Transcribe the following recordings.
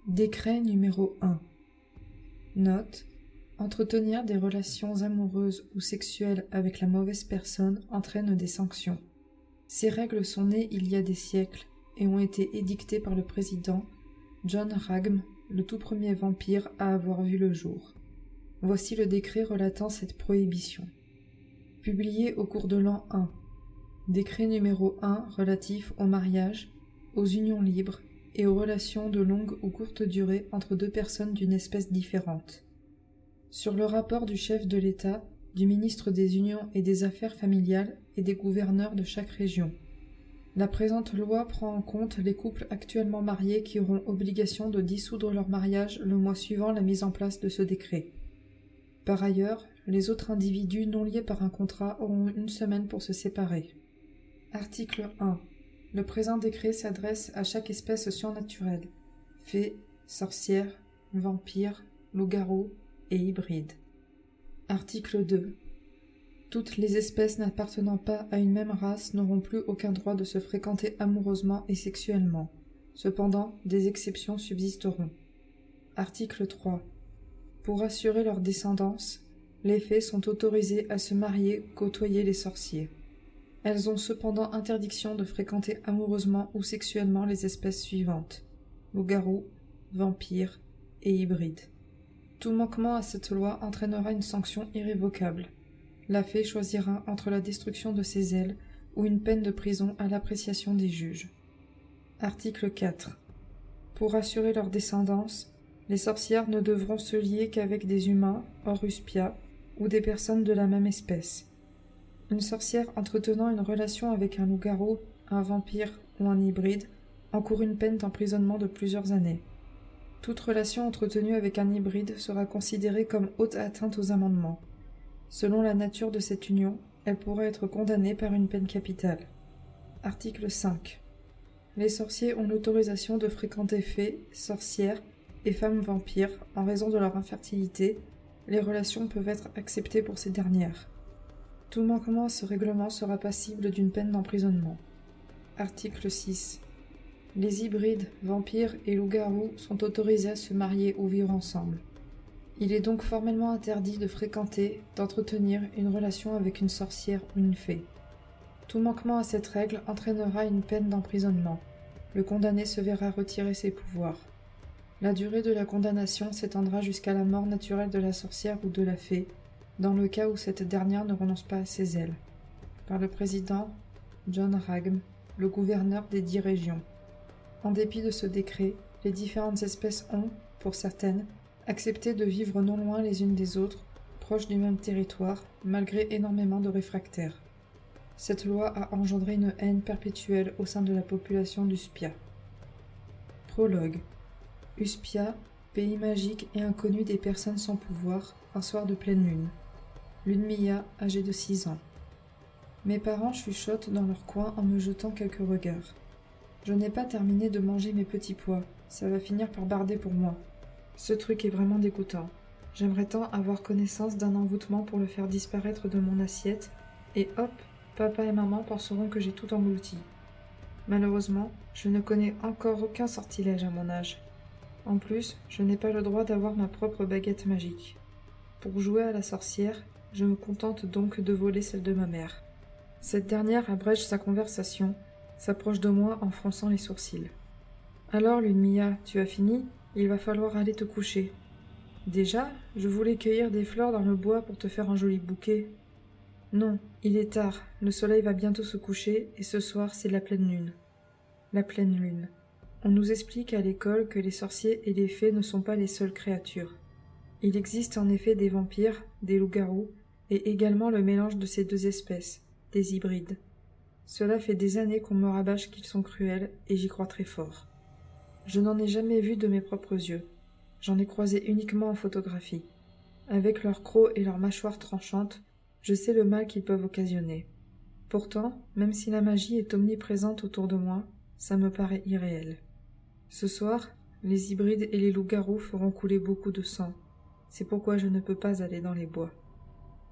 Décret numéro 1. Note. Entretenir des relations amoureuses ou sexuelles avec la mauvaise personne entraîne des sanctions. Ces règles sont nées il y a des siècles et ont été édictées par le président John Ragm, le tout premier vampire à avoir vu le jour. Voici le décret relatant cette prohibition. Publié au cours de l'an 1. Décret numéro 1 relatif au mariage, aux unions libres et aux relations de longue ou courte durée entre deux personnes d'une espèce différente. Sur le rapport du chef de l'État, du ministre des Unions et des Affaires familiales et des gouverneurs de chaque région. La présente loi prend en compte les couples actuellement mariés qui auront obligation de dissoudre leur mariage le mois suivant la mise en place de ce décret. Par ailleurs, les autres individus non liés par un contrat auront 1 semaine pour se séparer. Article 1. Le présent décret s'adresse à chaque espèce surnaturelle, fées, sorcières, vampires, loups-garous et hybrides. Article 2. Toutes les espèces n'appartenant pas à une même race n'auront plus aucun droit de se fréquenter amoureusement et sexuellement. Cependant, des exceptions subsisteront. Article 3. Pour assurer leur descendance, les fées sont autorisées à se marier, côtoyer les sorciers. Elles ont cependant interdiction de fréquenter amoureusement ou sexuellement les espèces suivantes: loups-garous, vampires et hybrides. Tout manquement à cette loi entraînera une sanction irrévocable. La fée choisira entre la destruction de ses ailes ou une peine de prison à l'appréciation des juges. Article 4. Pour assurer leur descendance, les sorcières ne devront se lier qu'avec des humains, hors Uspia, ou des personnes de la même espèce. Une sorcière entretenant une relation avec un loup-garou, un vampire ou un hybride encourt une peine d'emprisonnement de plusieurs années. Toute relation entretenue avec un hybride sera considérée comme haute atteinte aux amendements. Selon la nature de cette union, elle pourrait être condamnée par une peine capitale. Article 5. Les sorciers ont l'autorisation de fréquenter fées, sorcières et femmes vampires en raison de leur infertilité. Les relations peuvent être acceptées pour ces dernières. Tout manquement à ce règlement sera passible d'une peine d'emprisonnement. Article 6. Les hybrides, vampires et loups-garous sont autorisés à se marier ou vivre ensemble. Il est donc formellement interdit de fréquenter, d'entretenir une relation avec une sorcière ou une fée. Tout manquement à cette règle entraînera une peine d'emprisonnement. Le condamné se verra retirer ses pouvoirs. La durée de la condamnation s'étendra jusqu'à la mort naturelle de la sorcière ou de la fée, dans le cas où cette dernière ne renonce pas à ses ailes. Par le président John Ragm, le gouverneur des 10 régions. En dépit de ce décret, les différentes espèces ont, pour certaines, accepté de vivre non loin les unes des autres, proches du même territoire, malgré énormément de réfractaires. Cette loi a engendré une haine perpétuelle au sein de la population d'Uspia. Prologue. Uspia, pays magique et inconnu des personnes sans pouvoir, un soir de pleine lune. Ludmilla, âgée de 6 ans. Mes parents chuchotent dans leur coin en me jetant quelques regards. Je n'ai pas terminé de manger mes petits pois, ça va finir par barder pour moi. Ce truc est vraiment dégoûtant. J'aimerais tant avoir connaissance d'un envoûtement pour le faire disparaître de mon assiette, et hop, papa et maman penseront que j'ai tout englouti. Malheureusement, je ne connais encore aucun sortilège à mon âge. En plus, je n'ai pas le droit d'avoir ma propre baguette magique. Pour jouer à la sorcière, je me contente donc de voler celle de ma mère. Cette dernière abrège sa conversation, s'approche de moi en fronçant les sourcils. « Alors, Ludmilla, tu as fini ? Il va falloir aller te coucher. »« Déjà, je voulais cueillir des fleurs dans le bois pour te faire un joli bouquet. »« Non, il est tard, le soleil va bientôt se coucher et ce soir c'est la pleine lune. » La pleine lune. On nous explique à l'école que les sorciers et les fées ne sont pas les seules créatures. Il existe en effet des vampires, des loups-garous, et également le mélange de ces deux espèces, des hybrides. Cela fait des années qu'on me rabâche qu'ils sont cruels, et j'y crois très fort. Je n'en ai jamais vu de mes propres yeux. J'en ai croisé uniquement en photographie. Avec leurs crocs et leurs mâchoires tranchantes, je sais le mal qu'ils peuvent occasionner. Pourtant, même si la magie est omniprésente autour de moi, ça me paraît irréel. Ce soir, les hybrides et les loups-garous feront couler beaucoup de sang. C'est pourquoi je ne peux pas aller dans les bois.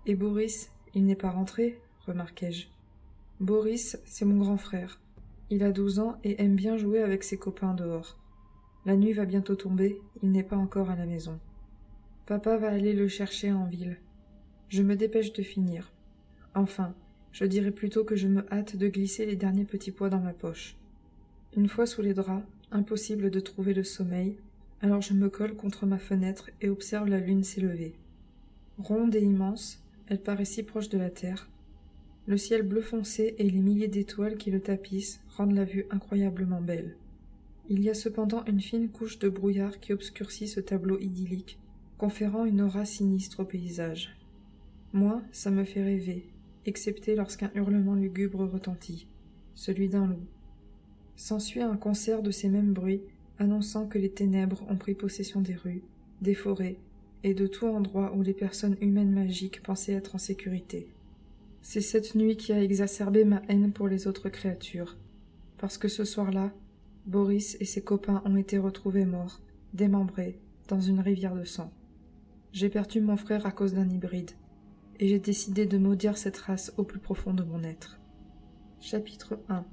« Et Boris, il n'est pas rentré ?» remarquai-je. « Boris, c'est mon grand frère. Il a 12 ans et aime bien jouer avec ses copains dehors. La nuit va bientôt tomber, il n'est pas encore à la maison. Papa va aller le chercher en ville. Je me dépêche de finir. Enfin, je dirais plutôt que je me hâte de glisser les derniers petits pois dans ma poche. Une fois sous les draps, impossible de trouver le sommeil, alors je me colle contre ma fenêtre et observe la lune s'élever. Ronde et immense, elle paraît si proche de la terre. Le ciel bleu foncé et les milliers d'étoiles qui le tapissent rendent la vue incroyablement belle. Il y a cependant une fine couche de brouillard qui obscurcit ce tableau idyllique, conférant une aura sinistre au paysage. Moi, ça me fait rêver, excepté lorsqu'un hurlement lugubre retentit, celui d'un loup. S'ensuit un concert de ces mêmes bruits, annonçant que les ténèbres ont pris possession des rues, des forêts, et de tout endroit où les personnes humaines magiques pensaient être en sécurité. C'est cette nuit qui a exacerbé ma haine pour les autres créatures, parce que ce soir-là, Boris et ses copains ont été retrouvés morts, démembrés, dans une rivière de sang. J'ai perdu mon frère à cause d'un hybride, et j'ai décidé de maudire cette race au plus profond de mon être. Chapitre 1.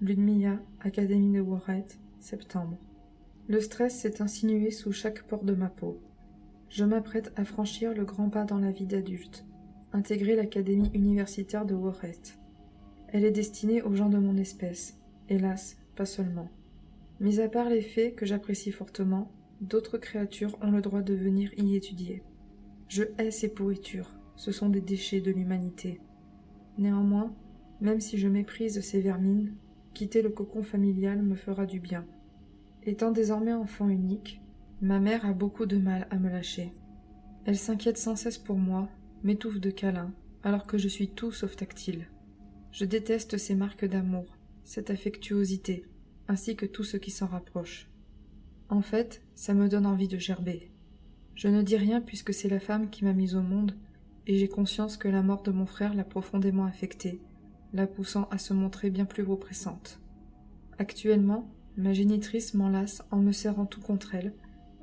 Ludmilla, Académie de Warret, septembre. Le stress s'est insinué sous chaque pore de ma peau. Je m'apprête à franchir le grand pas dans la vie d'adulte, intégrer l'Académie universitaire de Warret. Elle est destinée aux gens de mon espèce, hélas, pas seulement. Mis à part les fées que j'apprécie fortement, d'autres créatures ont le droit de venir y étudier. Je hais ces pourritures, ce sont des déchets de l'humanité. Néanmoins, même si je méprise ces vermines, quitter le cocon familial me fera du bien. Étant désormais enfant unique, ma mère a beaucoup de mal à me lâcher. Elle s'inquiète sans cesse pour moi, m'étouffe de câlins, alors que je suis tout sauf tactile. Je déteste ces marques d'amour, cette affectuosité, ainsi que tout ce qui s'en rapproche. En fait, ça me donne envie de gerber. Je ne dis rien puisque c'est la femme qui m'a mise au monde, et j'ai conscience que la mort de mon frère l'a profondément affectée, la poussant à se montrer bien plus oppressante. Actuellement, ma génitrice m'enlace en me serrant tout contre elle,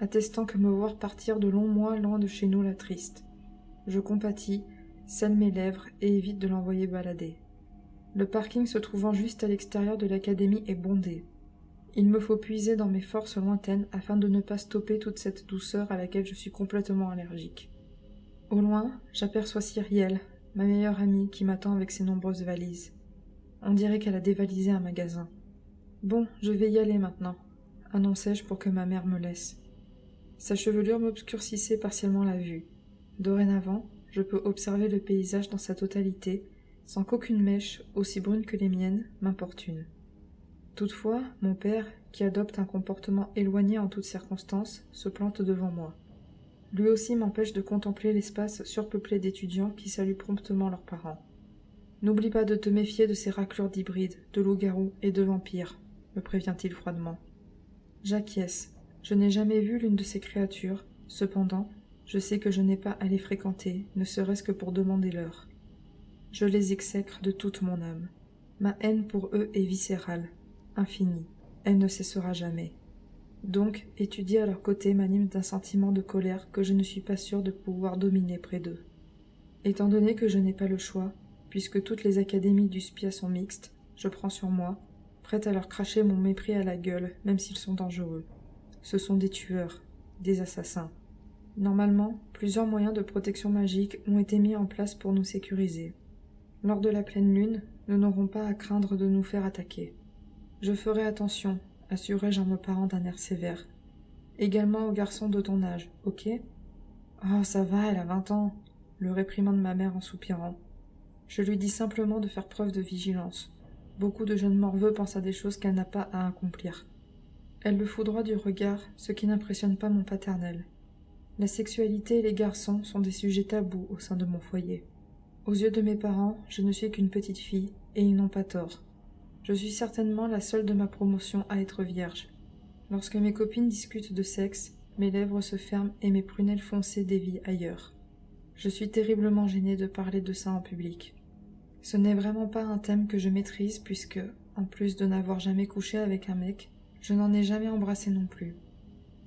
attestant que me voir partir de longs mois loin de chez nous la triste. Je compatis, scelle mes lèvres et évite de l'envoyer balader. Le parking se trouvant juste à l'extérieur de l'académie est bondé. Il me faut puiser dans mes forces lointaines afin de ne pas stopper toute cette douceur à laquelle je suis complètement allergique. Au loin, j'aperçois Cyrielle, ma meilleure amie qui m'attend avec ses nombreuses valises. On dirait qu'elle a dévalisé un magasin. « Bon, je vais y aller maintenant », annonçai-je pour que ma mère me laisse. Sa chevelure m'obscurcissait partiellement la vue. Dorénavant, je peux observer le paysage dans sa totalité, sans qu'aucune mèche, aussi brune que les miennes, m'importune. Toutefois, mon père, qui adopte un comportement éloigné en toutes circonstances, se plante devant moi. Lui aussi m'empêche de contempler l'espace surpeuplé d'étudiants qui saluent promptement leurs parents. « N'oublie pas de te méfier de ces raclures d'hybrides, de loups-garous et de vampires, » me prévient-il froidement. J'acquiesce. Je n'ai jamais vu l'une de ces créatures, cependant, je sais que je n'ai pas à les fréquenter, ne serait-ce que pour demander l'heure. Je les exècre de toute mon âme. Ma haine pour eux est viscérale, infinie, elle ne cessera jamais. Donc, étudier à leur côté m'anime d'un sentiment de colère que je ne suis pas sûre de pouvoir dominer près d'eux. Étant donné que je n'ai pas le choix, puisque toutes les académies du SPIA sont mixtes, je prends sur moi, prête à leur cracher mon mépris à la gueule, même s'ils sont dangereux. Ce sont des tueurs, des assassins. Normalement, plusieurs moyens de protection magique ont été mis en place pour nous sécuriser. Lors de la pleine lune, nous n'aurons pas à craindre de nous faire attaquer. Je ferai attention, assurai-je en me parant d'un air sévère. Également aux garçons de ton âge, ok ? Oh, ça va, elle a 20 ans, le réprimande ma mère en soupirant. Je lui dis simplement de faire preuve de vigilance. Beaucoup de jeunes morveux pensent à des choses qu'elle n'a pas à accomplir. Elle le foudroie du regard, ce qui n'impressionne pas mon paternel. La sexualité et les garçons sont des sujets tabous au sein de mon foyer. Aux yeux de mes parents, je ne suis qu'une petite fille, et ils n'ont pas tort. Je suis certainement la seule de ma promotion à être vierge. Lorsque mes copines discutent de sexe, mes lèvres se ferment et mes prunelles foncées dévient ailleurs. Je suis terriblement gênée de parler de ça en public. Ce n'est vraiment pas un thème que je maîtrise puisque, en plus de n'avoir jamais couché avec un mec, je n'en ai jamais embrassé non plus.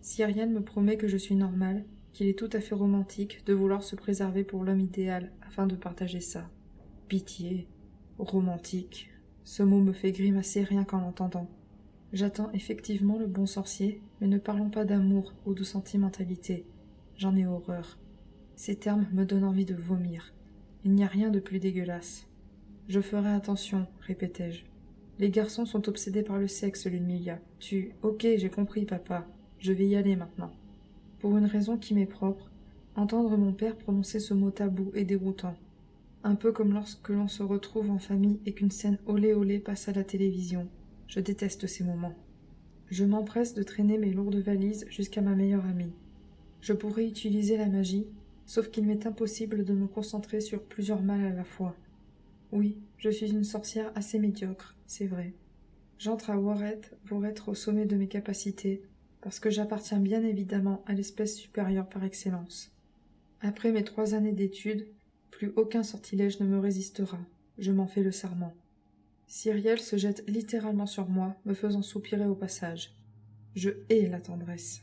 Cyrielle me promet que je suis normale, qu'il est tout à fait romantique de vouloir se préserver pour l'homme idéal afin de partager ça. Pitié, romantique, ce mot me fait grimacer rien qu'en l'entendant. J'attends effectivement le bon sorcier, mais ne parlons pas d'amour ou de sentimentalité. J'en ai horreur. Ces termes me donnent envie de vomir. Il n'y a rien de plus dégueulasse. Je ferai attention, répétai-je. Les garçons sont obsédés par le sexe, Ludmilla. Ok, j'ai compris, papa. Je vais y aller maintenant. Pour une raison qui m'est propre, entendre mon père prononcer ce mot tabou est déroutant. Un peu comme lorsque l'on se retrouve en famille et qu'une scène olé olé passe à la télévision. Je déteste ces moments. Je m'empresse de traîner mes lourdes valises jusqu'à ma meilleure amie. Je pourrais utiliser la magie, sauf qu'il m'est impossible de me concentrer sur plusieurs mâles à la fois. Oui, je suis une sorcière assez médiocre, c'est vrai. J'entre à Warret pour être au sommet de mes capacités, parce que j'appartiens bien évidemment à l'espèce supérieure par excellence. Après mes 3 années d'études, plus aucun sortilège ne me résistera, je m'en fais le serment. Cyrielle se jette littéralement sur moi, me faisant soupirer au passage. Je hais la tendresse.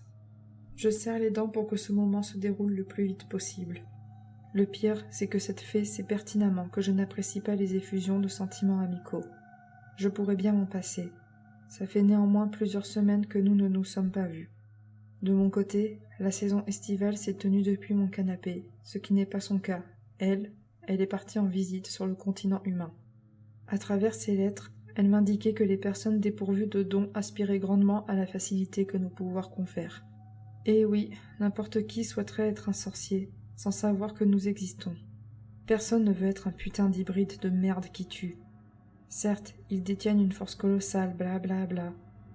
Je serre les dents pour que ce moment se déroule le plus vite possible. Le pire, c'est que cette fée sait pertinemment que je n'apprécie pas les effusions de sentiments amicaux. Je pourrais bien m'en passer. Ça fait néanmoins plusieurs semaines que nous ne nous sommes pas vus. De mon côté, la saison estivale s'est tenue depuis mon canapé, ce qui n'est pas son cas. Elle est partie en visite sur le continent humain. À travers ses lettres, elle m'indiquait que les personnes dépourvues de dons aspiraient grandement à la facilité que nos pouvoirs confèrent. Et oui, n'importe qui souhaiterait être un sorcier, sans savoir que nous existons. Personne ne veut être un putain d'hybride de merde qui tue. Certes, ils détiennent une force colossale, bla.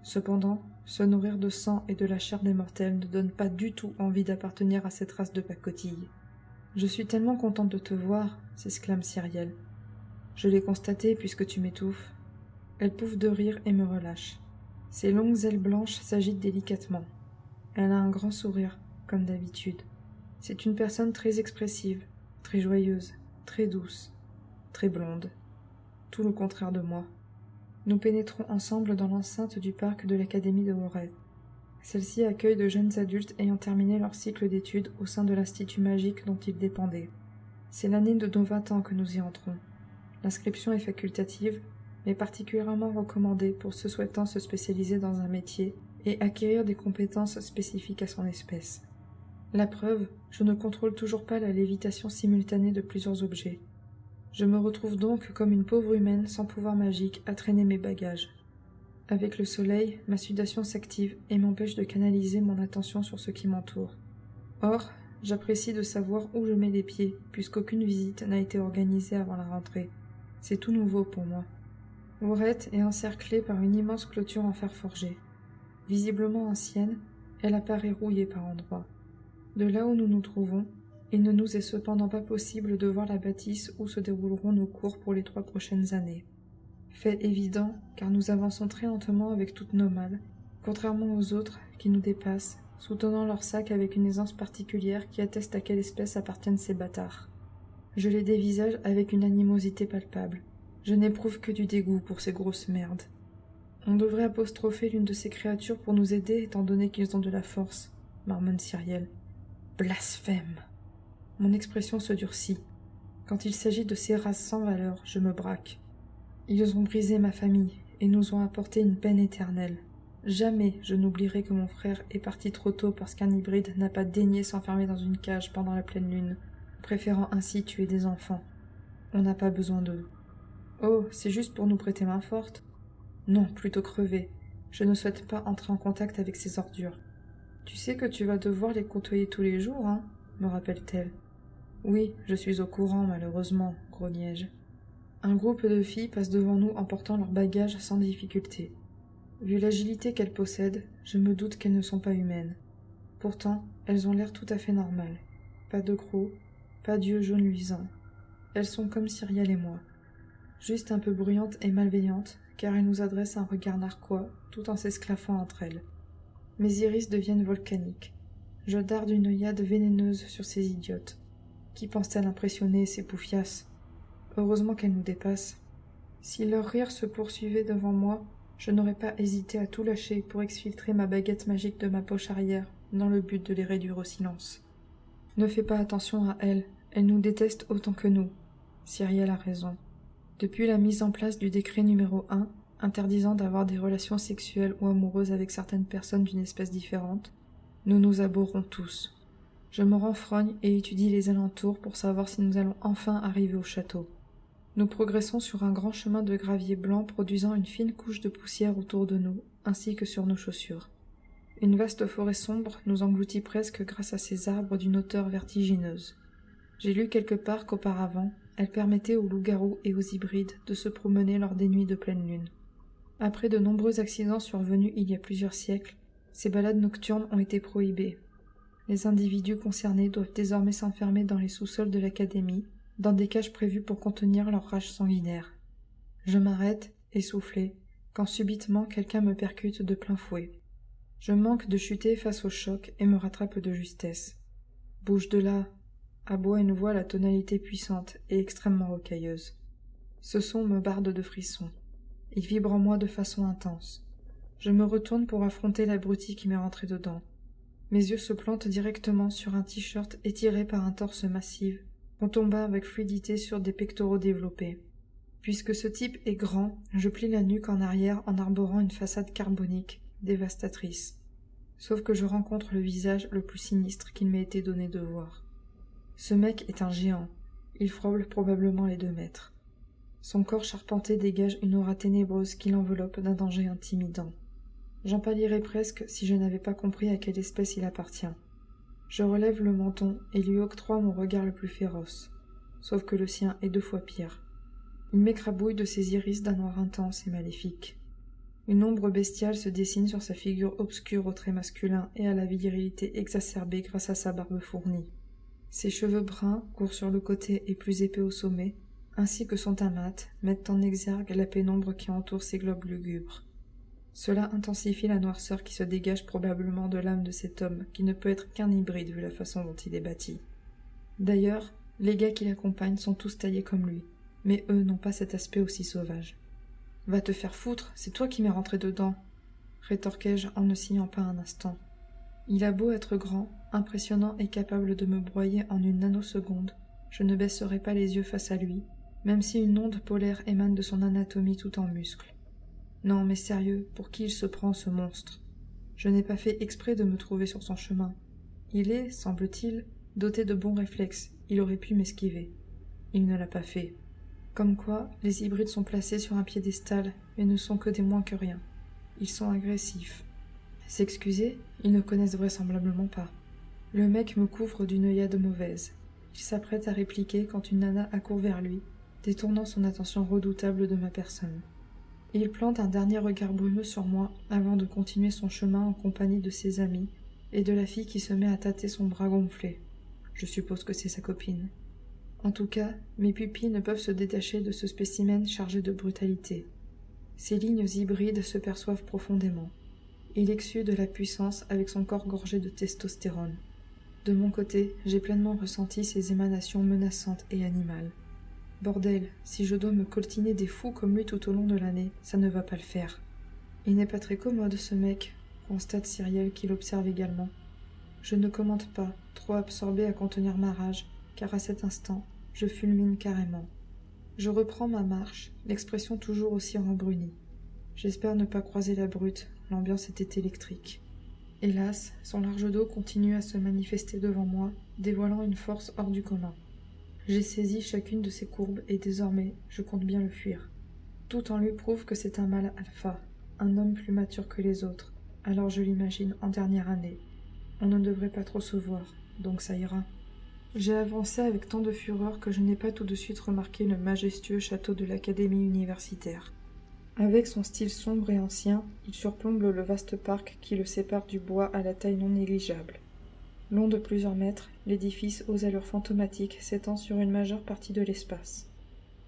Cependant, se nourrir de sang et de la chair des mortels ne donne pas du tout envie d'appartenir à cette race de pacotille. « Je suis tellement contente de te voir, » s'exclame Cyrielle. « Je l'ai constaté puisque tu m'étouffes. » Elle pouffe de rire et me relâche. Ses longues ailes blanches s'agitent délicatement. Elle a un grand sourire, comme d'habitude. C'est une personne très expressive, très joyeuse, très douce, très blonde. Tout le contraire de moi. Nous pénétrons ensemble dans l'enceinte du parc de l'Académie de Warret. Celle-ci accueille de jeunes adultes ayant terminé leur cycle d'études au sein de l'Institut magique dont ils dépendaient. C'est l'année de nos 20 ans que nous y entrons. L'inscription est facultative, mais particulièrement recommandée pour ceux souhaitant se spécialiser dans un métier et acquérir des compétences spécifiques à son espèce. La preuve, je ne contrôle toujours pas la lévitation simultanée de plusieurs objets. Je me retrouve donc comme une pauvre humaine sans pouvoir magique à traîner mes bagages. Avec le soleil, ma sudation s'active et m'empêche de canaliser mon attention sur ce qui m'entoure. Or, j'apprécie de savoir où je mets les pieds, puisqu'aucune visite n'a été organisée avant la rentrée. C'est tout nouveau pour moi. Warret est encerclée par une immense clôture en fer forgé. Visiblement ancienne, elle apparaît rouillée par endroits. De là où nous nous trouvons, il ne nous est cependant pas possible de voir la bâtisse où se dérouleront nos cours pour les 3 prochaines années. Fait évident, car nous avançons très lentement avec toutes nos malles, contrairement aux autres qui nous dépassent, soutenant leurs sacs avec une aisance particulière qui atteste à quelle espèce appartiennent ces bâtards. Je les dévisage avec une animosité palpable. Je n'éprouve que du dégoût pour ces grosses merdes. On devrait apostropher l'une de ces créatures pour nous aider étant donné qu'ils ont de la force, marmonne Cyrielle. Blasphème! Mon expression se durcit. Quand il s'agit de ces races sans valeur, je me braque. Ils ont brisé ma famille et nous ont apporté une peine éternelle. Jamais je n'oublierai que mon frère est parti trop tôt parce qu'un hybride n'a pas daigné s'enfermer dans une cage pendant la pleine lune, préférant ainsi tuer des enfants. On n'a pas besoin d'eux. Oh, c'est juste pour nous prêter main forte? Non, plutôt crever. Je ne souhaite pas entrer en contact avec ces ordures. Tu sais que tu vas devoir les côtoyer tous les jours, hein? Me rappelle-t-elle. Oui, je suis au courant, malheureusement, grognai-je. Un groupe de filles passe devant nous en portant leurs bagages sans difficulté. Vu l'agilité qu'elles possèdent, je me doute qu'elles ne sont pas humaines. Pourtant, elles ont l'air tout à fait normales. Pas de crocs, pas d'yeux jaunes luisants. Elles sont comme Cyrielle et moi. Juste un peu bruyantes et malveillantes, car elles nous adressent un regard narquois, tout en s'esclaffant entre elles. Mes iris deviennent volcaniques. Je darde une œillade vénéneuse sur ces idiotes. Qui pense-t-elle impressionner, ces poufiasses? Heureusement qu'elles nous dépassent. Si leur rire se poursuivait devant moi, je n'aurais pas hésité à tout lâcher pour exfiltrer ma baguette magique de ma poche arrière, dans le but de les réduire au silence. Ne fais pas attention à elles, elles nous détestent autant que nous. Cyrielle a raison. Depuis la mise en place du décret numéro 1, interdisant d'avoir des relations sexuelles ou amoureuses avec certaines personnes d'une espèce différente, nous nous abhorrons tous. Je me renfrogne et étudie les alentours pour savoir si nous allons enfin arriver au château. Nous progressons sur un grand chemin de gravier blanc produisant une fine couche de poussière autour de nous, ainsi que sur nos chaussures. Une vaste forêt sombre nous engloutit presque grâce à ces arbres d'une hauteur vertigineuse. J'ai lu quelque part qu'auparavant, elle permettait aux loups-garous et aux hybrides de se promener lors des nuits de pleine lune. Après de nombreux accidents survenus il y a plusieurs siècles, ces balades nocturnes ont été prohibées. Les individus concernés doivent désormais s'enfermer dans les sous-sols de l'académie, dans des cages prévues pour contenir leur rage sanguinaire. Je m'arrête, essoufflé, quand subitement quelqu'un me percute de plein fouet. Je manque de chuter face au choc et me rattrape de justesse. « Bouge de là !» aboie une voix à la tonalité puissante et extrêmement rocailleuse. Ce son me barde de frissons. Il vibre en moi de façon intense. Je me retourne pour affronter l'abruti qui m'est rentré dedans. Mes yeux se plantent directement sur un t-shirt étiré par un torse massif, retombant avec fluidité sur des pectoraux développés. Puisque ce type est grand, je plie la nuque en arrière en arborant une façade carbonique, dévastatrice. Sauf que je rencontre le visage le plus sinistre qu'il m'ait été donné de voir. Ce mec est un géant. Il frôle probablement les 2 mètres. Son corps charpenté dégage une aura ténébreuse qui l'enveloppe d'un danger intimidant. J'en pâlirais presque si je n'avais pas compris à quelle espèce il appartient. Je relève le menton et lui octroie mon regard le plus féroce. Sauf que le sien est 2 fois pire. Il m'écrabouille de ses iris d'un noir intense et maléfique. Une ombre bestiale se dessine sur sa figure obscure aux traits masculins et à la virilité exacerbée grâce à sa barbe fournie. Ses cheveux bruns, courts sur le côté et plus épais au sommet, ainsi que son teint mat, mettent en exergue la pénombre qui entoure ses globes lugubres. Cela intensifie la noirceur qui se dégage probablement de l'âme de cet homme, qui ne peut être qu'un hybride vu la façon dont il est bâti. D'ailleurs, les gars qui l'accompagnent sont tous taillés comme lui, mais eux n'ont pas cet aspect aussi sauvage. « Va te faire foutre, c'est toi qui m'es rentré dedans !» rétorquai-je en ne signant pas un instant. Il a beau être grand, impressionnant et capable de me broyer en une nanoseconde, je ne baisserai pas les yeux face à lui, même si une onde polaire émane de son anatomie tout en muscles. Non, mais sérieux, pour qui il se prend, ce monstre? Je n'ai pas fait exprès de me trouver sur son chemin. Il est, semble-t-il, doté de bons réflexes, il aurait pu m'esquiver. Il ne l'a pas fait. Comme quoi, les hybrides sont placés sur un piédestal et ne sont que des moins que rien. Ils sont agressifs. S'excuser, ils ne connaissent vraisemblablement pas. Le mec me couvre d'une œillade mauvaise. Il s'apprête à répliquer quand une nana accourt vers lui, détournant son attention redoutable de ma personne. Il plante un dernier regard brumeux sur moi avant de continuer son chemin en compagnie de ses amis et de la fille qui se met à tâter son bras gonflé. Je suppose que c'est sa copine. En tout cas, mes pupilles ne peuvent se détacher de ce spécimen chargé de brutalité. Ses lignes hybrides se perçoivent profondément. Il exsude de la puissance avec son corps gorgé de testostérone. De mon côté, j'ai pleinement ressenti ces émanations menaçantes et animales. Bordel, si je dois me coltiner des fous comme lui tout au long de l'année, ça ne va pas le faire. Il n'est pas très commode, ce mec, constate Cyrielle qui l'observe également. Je ne commente pas, trop absorbé à contenir ma rage, car à cet instant, je fulmine carrément. Je reprends ma marche, l'expression toujours aussi rembrunie. J'espère ne pas croiser la brute, l'ambiance était électrique. Hélas, son large dos continue à se manifester devant moi, dévoilant une force hors du commun. J'ai saisi chacune de ses courbes et désormais, je compte bien le fuir. Tout en lui prouve que c'est un mâle alpha, un homme plus mature que les autres, alors je l'imagine en dernière année. On ne devrait pas trop se voir, donc ça ira. J'ai avancé avec tant de fureur que je n'ai pas tout de suite remarqué le majestueux château de l'académie universitaire. Avec son style sombre et ancien, il surplombe le vaste parc qui le sépare du bois à la taille non négligeable. Long de plusieurs mètres, l'édifice aux allures fantomatiques s'étend sur une majeure partie de l'espace.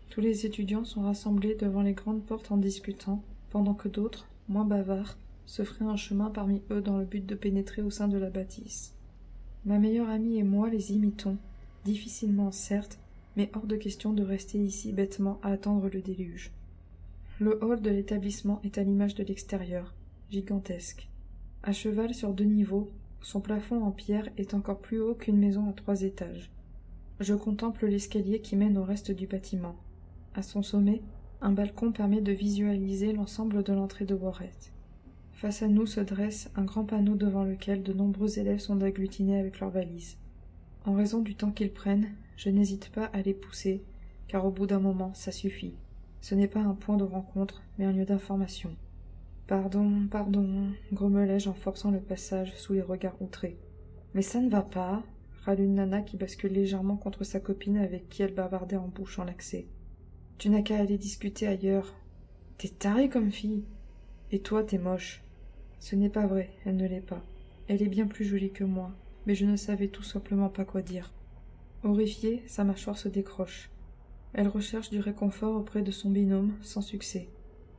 Tous les étudiants sont rassemblés devant les grandes portes en discutant, pendant que d'autres, moins bavards, se feraient un chemin parmi eux dans le but de pénétrer au sein de la bâtisse. Ma meilleure amie et moi les imitons, difficilement certes, mais hors de question de rester ici bêtement à attendre le déluge. Le hall de l'établissement est à l'image de l'extérieur, gigantesque. À cheval sur 2 niveaux, son plafond en pierre est encore plus haut qu'une maison à 3 étages. Je contemple l'escalier qui mène au reste du bâtiment. À son sommet, Un balcon permet de visualiser l'ensemble de l'entrée de Warrett. Face à nous se dresse un grand panneau devant lequel de nombreux élèves sont agglutinés avec leurs valises. En raison du temps qu'ils prennent, je n'hésite pas à les pousser, car au bout d'un moment, ça suffit. Ce n'est pas un point de rencontre, mais un lieu d'information. Pardon, grommelai-je en forçant le passage sous les regards outrés. Mais ça ne va pas, râle une nana qui bascule légèrement contre sa copine avec qui elle bavardait en bouchant l'accès. Tu n'as qu'à aller discuter ailleurs. T'es tarée comme fille. Et toi, t'es moche. Ce n'est pas vrai, elle ne l'est pas. Elle est bien plus jolie que moi, mais je ne savais tout simplement pas quoi dire. Horrifiée, sa mâchoire se décroche. Elle recherche du réconfort auprès de son binôme, sans succès.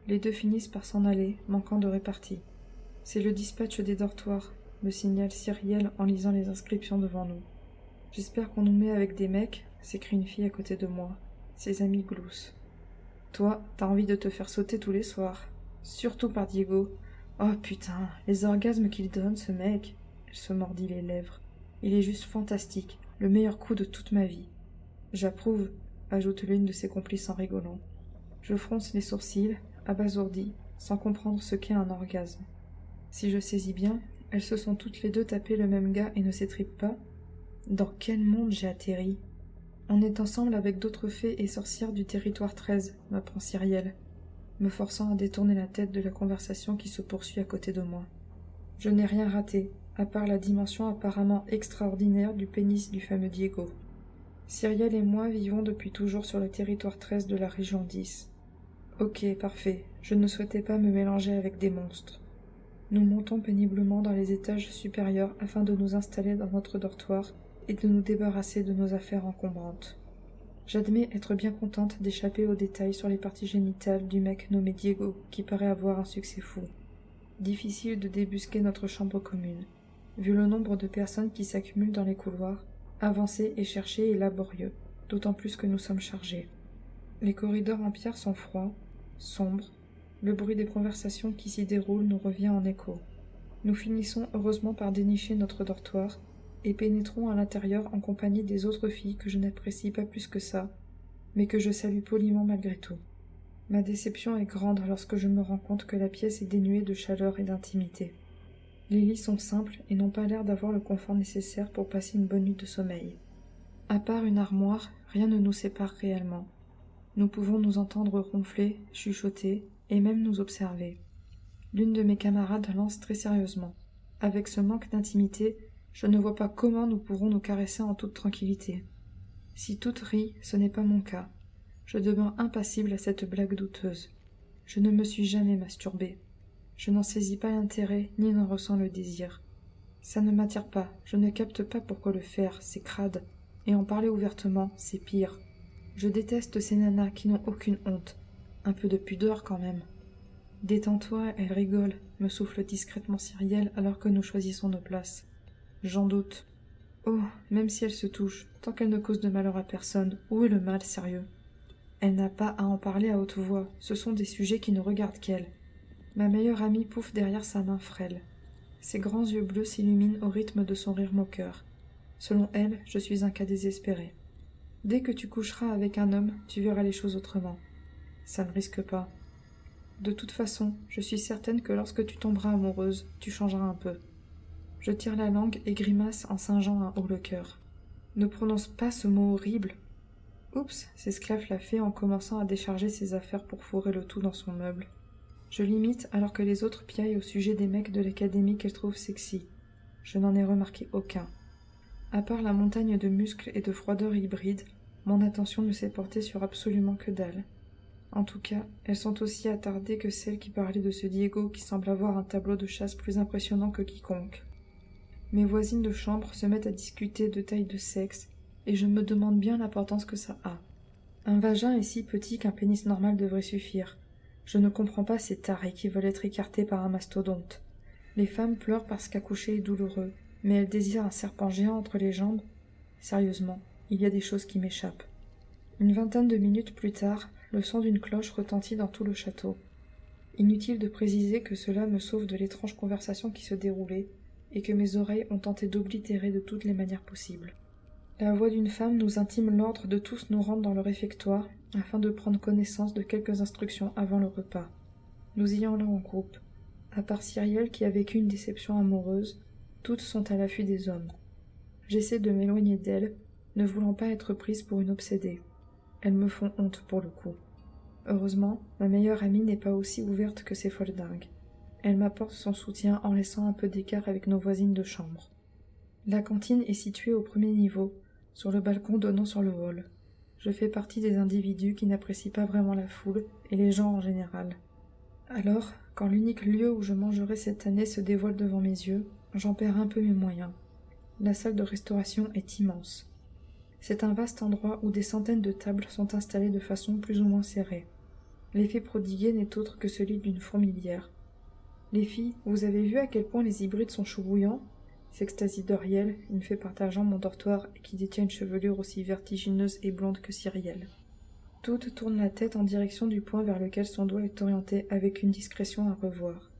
Les deux finissent par s'en aller, manquant de répartie. C'est le dispatch des dortoirs, me signale Cyrielle en lisant les inscriptions devant nous. J'espère qu'on nous met avec des mecs, s'écrie une fille à côté de moi. Ses amis gloussent. Toi, t'as envie de te faire sauter tous les soirs. Surtout par Diego. Oh putain, les orgasmes qu'il donne, ce mec. Elle se mordit les lèvres. Il est juste fantastique, le meilleur coup de toute ma vie. J'approuve, ajoute l'une de ses complices en rigolant. Je fronce les sourcils, abasourdi, sans comprendre ce qu'est un orgasme. Si je saisis bien, elles se sont toutes les deux tapées le même gars et ne s'étripent pas. Dans quel monde j'ai atterri? On est ensemble avec d'autres fées et sorcières du territoire 13, m'apprend Cyrielle, me forçant à détourner la tête de la conversation qui se poursuit à côté de moi. Je n'ai rien raté, à part la dimension apparemment extraordinaire du pénis du fameux Diego. Cyrielle et moi vivons depuis toujours sur le territoire 13 de la région 10. Ok, parfait, je ne souhaitais pas me mélanger avec des monstres. Nous montons péniblement dans les étages supérieurs afin de nous installer dans notre dortoir et de nous débarrasser de nos affaires encombrantes. J'admets être bien contente d'échapper aux détails sur les parties génitales du mec nommé Diego, qui paraît avoir un succès fou. Difficile de débusquer notre chambre commune. Vu le nombre de personnes qui s'accumulent dans les couloirs, avancer et chercher est laborieux, d'autant plus que nous sommes chargés. Les corridors en pierre sont froids, sombres. Le bruit des conversations qui s'y déroulent nous revient en écho. Nous finissons heureusement par dénicher notre dortoir et pénétrons à l'intérieur en compagnie des autres filles que je n'apprécie pas plus que ça, mais que je salue poliment malgré tout. Ma déception est grande lorsque je me rends compte que la pièce est dénuée de chaleur et d'intimité. Les lits sont simples et n'ont pas l'air d'avoir le confort nécessaire pour passer une bonne nuit de sommeil. À part une armoire, rien ne nous sépare réellement. Nous pouvons nous entendre ronfler, chuchoter et même nous observer. L'une de mes camarades lance très sérieusement. Avec ce manque d'intimité, je ne vois pas comment nous pourrons nous caresser en toute tranquillité. Si toutes rient, ce n'est pas mon cas. Je demeure impassible à cette blague douteuse. Je ne me suis jamais masturbée. Je n'en saisis pas l'intérêt, ni n'en ressens le désir. Ça ne m'attire pas, je ne capte pas pourquoi le faire, c'est crade. Et en parler ouvertement, c'est pire. Je déteste ces nanas qui n'ont aucune honte. Un peu de pudeur quand même. Détends-toi, elle rigole, me souffle discrètement Cyrielle alors que nous choisissons nos places. J'en doute. Oh, même si elle se touche, tant qu'elle ne cause de malheur à personne, où est le mal, sérieux? Elle n'a pas à en parler à haute voix, ce sont des sujets qui ne regardent qu'elle. Ma meilleure amie pouffe derrière sa main frêle. Ses grands yeux bleus s'illuminent au rythme de son rire moqueur. Selon elle, je suis un cas désespéré. Dès que tu coucheras avec un homme, tu verras les choses autrement. Ça ne risque pas. De toute façon, je suis certaine que lorsque tu tomberas amoureuse, tu changeras un peu. Je tire la langue et grimace en singeant un haut le cœur. Ne prononce pas ce mot horrible. Oups, s'esclaffe la fée en commençant à décharger ses affaires pour fourrer le tout dans son meuble. Je l'imite alors que les autres piaillent au sujet des mecs de l'académie qu'elles trouvent sexy. Je n'en ai remarqué aucun. À part la montagne de muscles et de froideur hybride, mon attention ne s'est portée sur absolument que dalle. En tout cas, elles sont aussi attardées que celles qui parlaient de ce Diego qui semble avoir un tableau de chasse plus impressionnant que quiconque. Mes voisines de chambre se mettent à discuter de taille de sexe, et je me demande bien l'importance que ça a. Un vagin est si petit qu'un pénis normal devrait suffire. Je ne comprends pas ces tarés qui veulent être écartés par un mastodonte. Les femmes pleurent parce qu'accoucher est douloureux, mais elles désirent un serpent géant entre les jambes. Sérieusement, il y a des choses qui m'échappent. Une vingtaine de minutes plus tard, le son d'une cloche retentit dans tout le château. Inutile de préciser que cela me sauve de l'étrange conversation qui se déroulait, et que mes oreilles ont tenté d'oblitérer de toutes les manières possibles. La voix d'une femme nous intime l'ordre de tous nous rendre dans le réfectoire afin de prendre connaissance de quelques instructions avant le repas. Nous y allons en groupe. À part Cyrielle qui a vécu une déception amoureuse, toutes sont à l'affût des hommes. J'essaie de m'éloigner d'elles, ne voulant pas être prise pour une obsédée. Elles me font honte pour le coup. Heureusement, ma meilleure amie n'est pas aussi ouverte que ces folles dingues. Elle m'apporte son soutien en laissant un peu d'écart avec nos voisines de chambre. La cantine est située au premier niveau, sur le balcon donnant sur le hall. Je fais partie des individus qui n'apprécient pas vraiment la foule et les gens en général. Alors, quand l'unique lieu où je mangerai cette année se dévoile devant mes yeux, j'en perds un peu mes moyens. La salle de restauration est immense. C'est un vaste endroit où des centaines de tables sont installées de façon plus ou moins serrée. L'effet prodigué n'est autre que celui d'une fourmilière. « Les filles, vous avez vu à quel point les hybrides sont chauds bouillants ?» s'extasie Doriel, une fée partageant mon dortoir et qui détient une chevelure aussi vertigineuse et blonde que Cyrielle. Toutes tournent la tête en direction du point vers lequel son doigt est orienté avec une discrétion à revoir.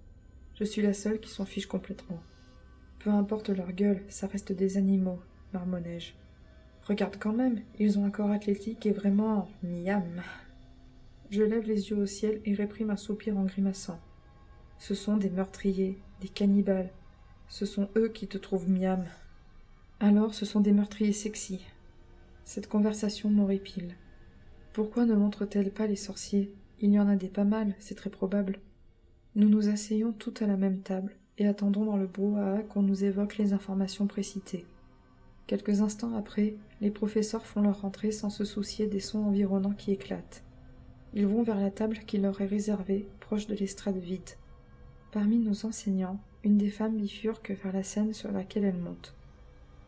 Je suis la seule qui s'en fiche complètement. Peu importe leur gueule, ça reste des animaux, marmonnai-je. Regarde quand même, ils ont un corps athlétique et vraiment miam. Je lève les yeux au ciel et réprime un soupir en grimaçant. Ce sont des meurtriers, des cannibales. Ce sont eux qui te trouvent miam. Alors ce sont des meurtriers sexy. Cette conversation m'horripile. Pourquoi ne montre-t-elle pas les sorciers? Il y en a des pas mal, c'est très probable. Nous nous asseyons toutes à la même table et attendons dans le brouhaha qu'on nous évoque les informations précitées. Quelques instants après, les professeurs font leur entrée sans se soucier des sons environnants qui éclatent. Ils vont vers la table qui leur est réservée, proche de l'estrade vide. Parmi nos enseignants, une des femmes bifurque vers la scène sur laquelle elle monte.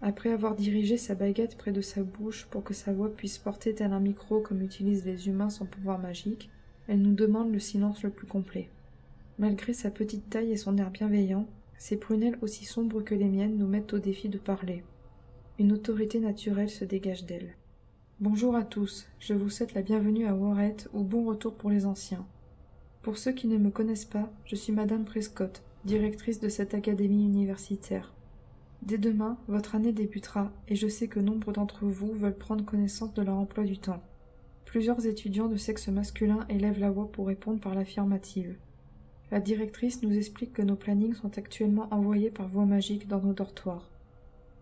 Après avoir dirigé sa baguette près de sa bouche pour que sa voix puisse porter tel un micro comme utilisent les humains sans pouvoir magique, elle nous demande le silence le plus complet. Malgré sa petite taille et son air bienveillant, ses prunelles aussi sombres que les miennes nous mettent au défi de parler. Une autorité naturelle se dégage d'elle. « Bonjour à tous, je vous souhaite la bienvenue à Warret ou bon retour pour les anciens. Pour ceux qui ne me connaissent pas, je suis Madame Prescott, directrice de cette académie universitaire. Dès demain, votre année débutera et je sais que nombre d'entre vous veulent prendre connaissance de leur emploi du temps. Plusieurs étudiants de sexe masculin élèvent la voix pour répondre par l'affirmative. La directrice nous explique que nos plannings sont actuellement envoyés par voie magique dans nos dortoirs.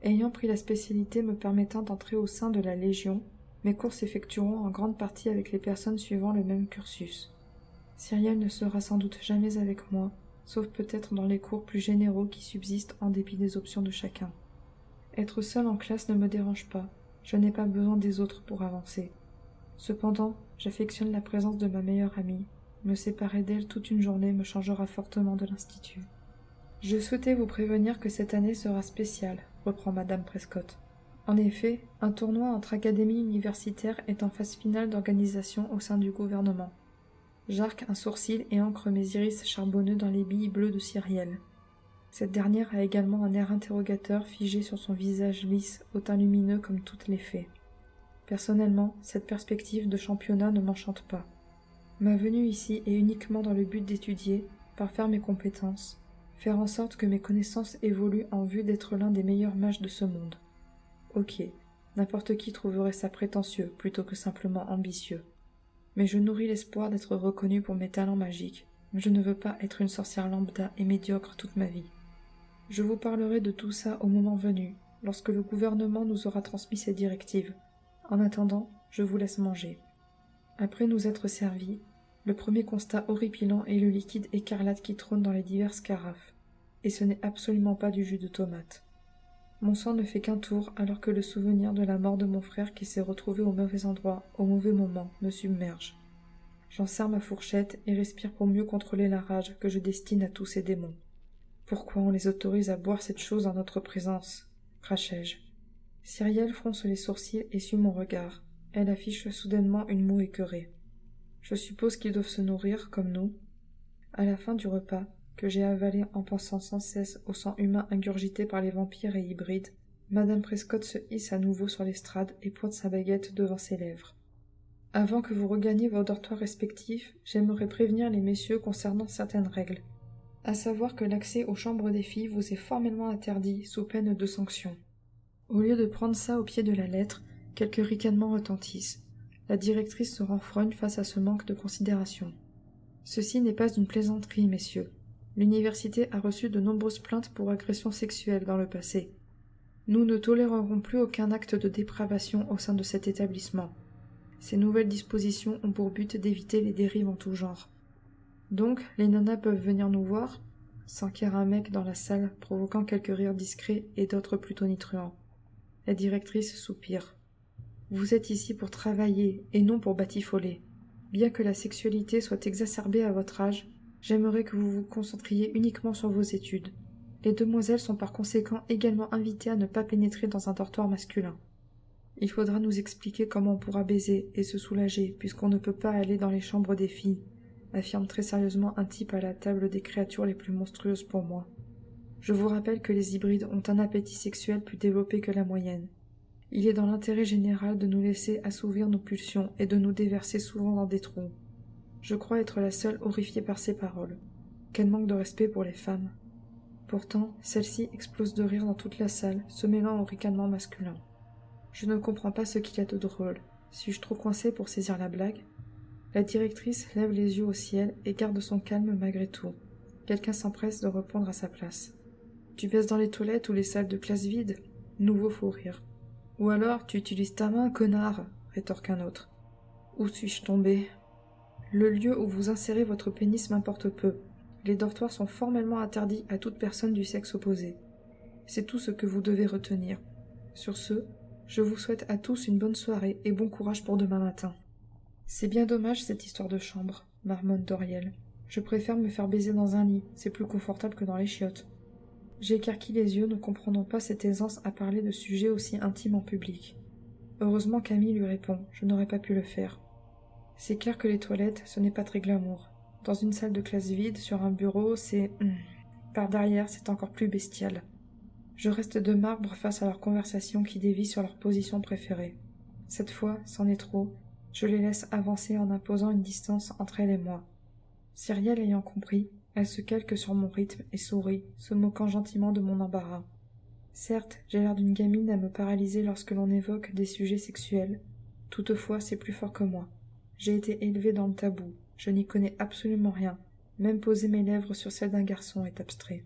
Ayant pris la spécialité me permettant d'entrer au sein de la Légion, mes cours s'effectueront en grande partie avec les personnes suivant le même cursus. Cyrielle ne sera sans doute jamais avec moi, sauf peut-être dans les cours plus généraux qui subsistent en dépit des options de chacun. Être seule en classe ne me dérange pas, je n'ai pas besoin des autres pour avancer. Cependant, j'affectionne la présence de ma meilleure amie. Me séparer d'elle toute une journée me changera fortement de l'institut. Je souhaitais vous prévenir que cette année sera spéciale, reprend Madame Prescott. En effet, un tournoi entre académies universitaires est en phase finale d'organisation au sein du gouvernement. J'arque un sourcil et ancre mes iris charbonneux dans les billes bleues de Cyrielle. Cette dernière a également un air interrogateur figé sur son visage lisse, au teint lumineux comme toutes les fées. Personnellement, cette perspective de championnat ne m'enchante pas. Ma venue ici est uniquement dans le but d'étudier, parfaire mes compétences, faire en sorte que mes connaissances évoluent en vue d'être l'un des meilleurs mages de ce monde. Ok, n'importe qui trouverait ça prétentieux plutôt que simplement ambitieux. Mais je nourris l'espoir d'être reconnue pour mes talents magiques. Je ne veux pas être une sorcière lambda et médiocre toute ma vie. Je vous parlerai de tout ça au moment venu, lorsque le gouvernement nous aura transmis ses directives. En attendant, je vous laisse manger. » Après nous être servis, le premier constat horripilant est le liquide écarlate qui trône dans les diverses carafes. Et ce n'est absolument pas du jus de tomate. Mon sang ne fait qu'un tour alors que le souvenir de la mort de mon frère qui s'est retrouvé au mauvais endroit, au mauvais moment, me submerge. J'en serre ma fourchette et respire pour mieux contrôler la rage que je destine à tous ces démons. Pourquoi on les autorise à boire cette chose en notre présence? Crachai-je. Cyrielle fronce les sourcils et suit mon regard. Elle affiche soudainement une moue écœurée. Je suppose qu'ils doivent se nourrir, comme nous. À la fin du repas, que j'ai avalé en pensant sans cesse au sang humain ingurgité par les vampires et hybrides, Madame Prescott se hisse à nouveau sur l'estrade et pointe sa baguette devant ses lèvres. « Avant que vous regagniez vos dortoirs respectifs, j'aimerais prévenir les messieurs concernant certaines règles. À savoir que l'accès aux chambres des filles vous est formellement interdit sous peine de sanction. Au lieu de prendre ça au pied de la lettre, quelques ricanements retentissent. La directrice se renfrogne face à ce manque de considération. Ceci n'est pas une plaisanterie, messieurs. L'université a reçu de nombreuses plaintes pour agressions sexuelles dans le passé. Nous ne tolérerons plus aucun acte de dépravation au sein de cet établissement. Ces nouvelles dispositions ont pour but d'éviter les dérives en tout genre. Donc, les nanas peuvent venir nous voir ? S'enquiert un mec dans la salle, provoquant quelques rires discrets et d'autres plutôt nitruants. La directrice soupire. Vous êtes ici pour travailler et non pour batifoler. Bien que la sexualité soit exacerbée à votre âge, j'aimerais que vous vous concentriez uniquement sur vos études. Les demoiselles sont par conséquent également invitées à ne pas pénétrer dans un dortoir masculin. Il faudra nous expliquer comment on pourra baiser et se soulager, puisqu'on ne peut pas aller dans les chambres des filles, affirme très sérieusement un type à la table des créatures les plus monstrueuses pour moi. Je vous rappelle que les hybrides ont un appétit sexuel plus développé que la moyenne. Il est dans l'intérêt général de nous laisser assouvir nos pulsions et de nous déverser souvent dans des trous. Je crois être la seule horrifiée par ces paroles. Quel manque de respect pour les femmes. Pourtant, celle-ci explose de rire dans toute la salle, se mêlant au ricanement masculin. Je ne comprends pas ce qu'il y a de drôle. Suis-je trop coincée pour saisir la blague ? La directrice lève les yeux au ciel et garde son calme malgré tout. Quelqu'un s'empresse de répondre à sa place. « Tu baisses dans les toilettes ou les salles de classe vides ?» Nouveau faux rire. « Ou alors, tu utilises ta main, connard !» rétorque un autre. « Où suis-je tombé ?» Le lieu où vous insérez votre pénis m'importe peu. Les dortoirs sont formellement interdits à toute personne du sexe opposé. C'est tout ce que vous devez retenir. Sur ce, je vous souhaite à tous une bonne soirée et bon courage pour demain matin. C'est bien dommage cette histoire de chambre, marmonne Doriel. Je préfère me faire baiser dans un lit, c'est plus confortable que dans les chiottes. J'écarquille les yeux, ne comprenant pas cette aisance à parler de sujets aussi intimes en public. Heureusement Camille lui répond, je n'aurais pas pu le faire. C'est clair que les toilettes, ce n'est pas très glamour. Dans une salle de classe vide, sur un bureau, c'est... Par derrière, c'est encore plus bestial. Je reste de marbre face à leur conversation qui dévie sur leur position préférée. Cette fois, c'en est trop, je les laisse avancer en imposant une distance entre elle et moi. Cyrielle ayant compris, elle se calque sur mon rythme et sourit, se moquant gentiment de mon embarras. Certes, j'ai l'air d'une gamine à me paralyser lorsque l'on évoque des sujets sexuels. Toutefois, c'est plus fort que moi. J'ai été élevée dans le tabou, je n'y connais absolument rien. Même poser mes lèvres sur celles d'un garçon est abstrait.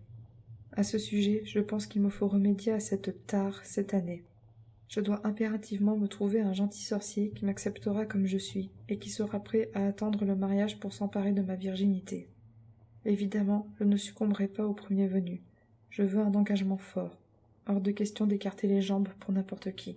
À ce sujet, je pense qu'il me faut remédier à cette tare cette année. Je dois impérativement me trouver un gentil sorcier qui m'acceptera comme je suis et qui sera prêt à attendre le mariage pour s'emparer de ma virginité. Évidemment, je ne succomberai pas au premier venu. Je veux un engagement fort. Hors de question d'écarter les jambes pour n'importe qui.